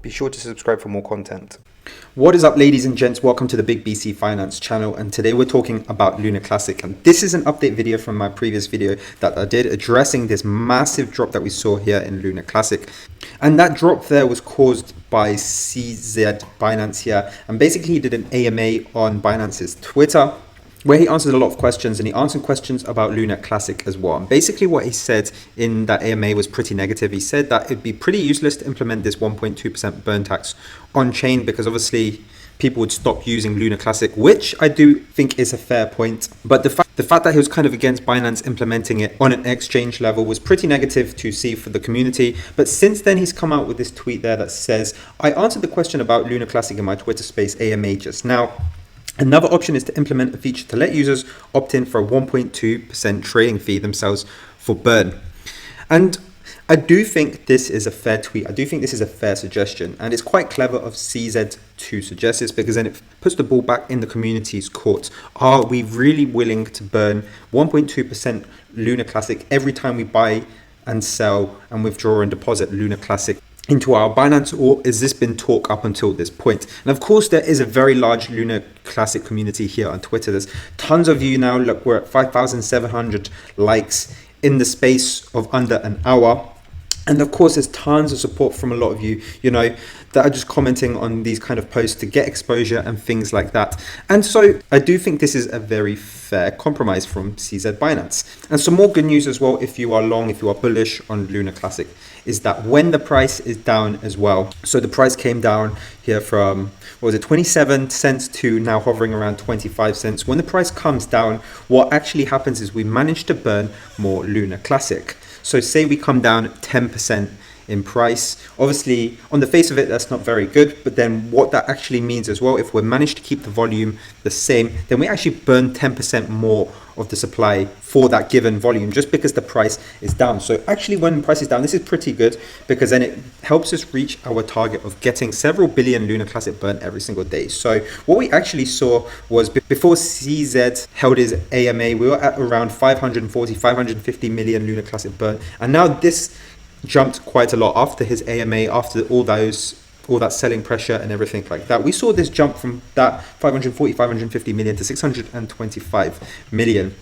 Be sure to subscribe for more content. What is up, ladies and gents? Welcome to the BigBC Finance Channel, and today we're talking about Lunar Classic. And this is an update video from my previous video that I did addressing this massive drop that we saw here in Lunar Classic. And that drop there was caused by CZ Binance here, and basically he did an AMA on Binance's Twitter, where he answered a lot of questions, and he answered questions about Lunar Classic as well. And basically what he said in that AMA was pretty negative. He said that it'd be pretty useless to implement this 1.2% burn tax on chain because obviously people would stop using Lunar Classic, which I do think is a fair point. But the fact that he was kind of against Binance implementing it on an exchange level was pretty negative to see for the community. But since then, he's come out with this tweet there that says, I answered the question about Lunar Classic in my Twitter space AMA just now. Another option is to implement a feature to let users opt in for a 1.2% trading fee themselves for burn. And I do think this is a fair tweet. I do think this is a fair suggestion. And it's quite clever of CZ to suggest this, because then it puts the ball back in the community's court. Are we really willing to burn 1.2% Lunar Classic every time we buy and sell and withdraw and deposit Lunar Classic into our Binance, or has this been talk up until this point? And of course, there is a very large Lunar Classic community here on Twitter. There's tons of you now. Look, we're at 5,700 likes in the space of under an hour. And of course, there's tons of support from a lot of you, that are just commenting on these kind of posts to get exposure and things like that. And so I do think this is a very fair compromise from CZ Binance. And some more good news as well, if you are long, if you are bullish on Lunar Classic, is that when the price is down as well, so the price came down here from, 27 cents to now hovering around 25 cents. When the price comes down, what actually happens is we manage to burn more Lunar Classic. So say we come down 10% in price. Obviously, on the face of it, that's not very good. But then what that actually means as well, if we manage to keep the volume the same, then we actually burn 10% more of the supply for that given volume, just because the price is down. So actually, when the price is down, this is pretty good, because then it helps us reach our target of getting several billion Lunar Classic burn every single day. So what we actually saw was before CZ held his AMA, we were at around 540, 550 million Lunar Classic burn. And now this jumped quite a lot after his AMA, after all that selling pressure and everything like that. We saw this jump from that 540, 550 million to 625 million.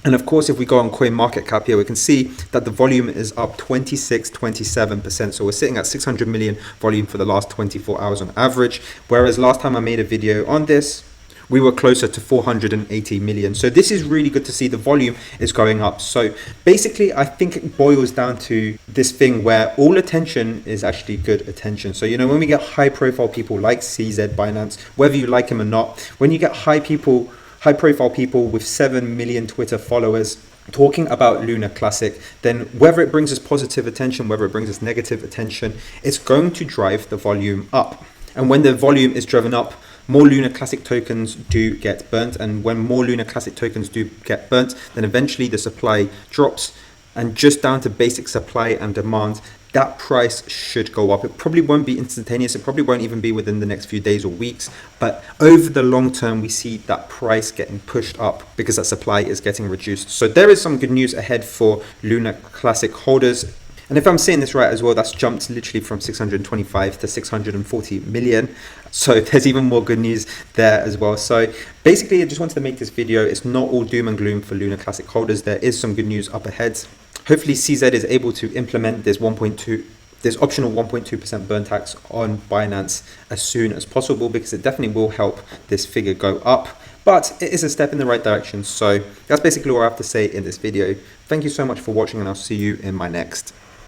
And of course, if we go on CoinMarketCap here, we can see that the volume is up 27%. So we're sitting at 600 million volume for the last 24 hours on average. Whereas last time I made a video on this, we were closer to 480 million. So this is really good to see the volume is going up. So basically, I think it boils down to this thing where all attention is actually good attention. So, when we get high profile people like CZ Binance, whether you like him or not, when you get high profile people with 7 million Twitter followers talking about Lunar Classic, then whether it brings us positive attention, whether it brings us negative attention, it's going to drive the volume up. And when the volume is driven up, more Lunar Classic tokens do get burnt. And when more Lunar Classic tokens do get burnt, then eventually the supply drops. And just down to basic supply and demand, that price should go up. It probably won't be instantaneous. It probably won't even be within the next few days or weeks. But over the long term, we see that price getting pushed up because that supply is getting reduced. So there is some good news ahead for Lunar Classic holders. And if I'm saying this right as well, that's jumped literally from 625 to 640 million. So there's even more good news there as well. So basically, I just wanted to make this video. It's not all doom and gloom for Lunar Classic holders. There is some good news up ahead. Hopefully CZ is able to implement this optional 1.2% burn tax on Binance as soon as possible, because it definitely will help this figure go up. But it is a step in the right direction. So that's basically all I have to say in this video. Thank you so much for watching, and I'll see you in my next.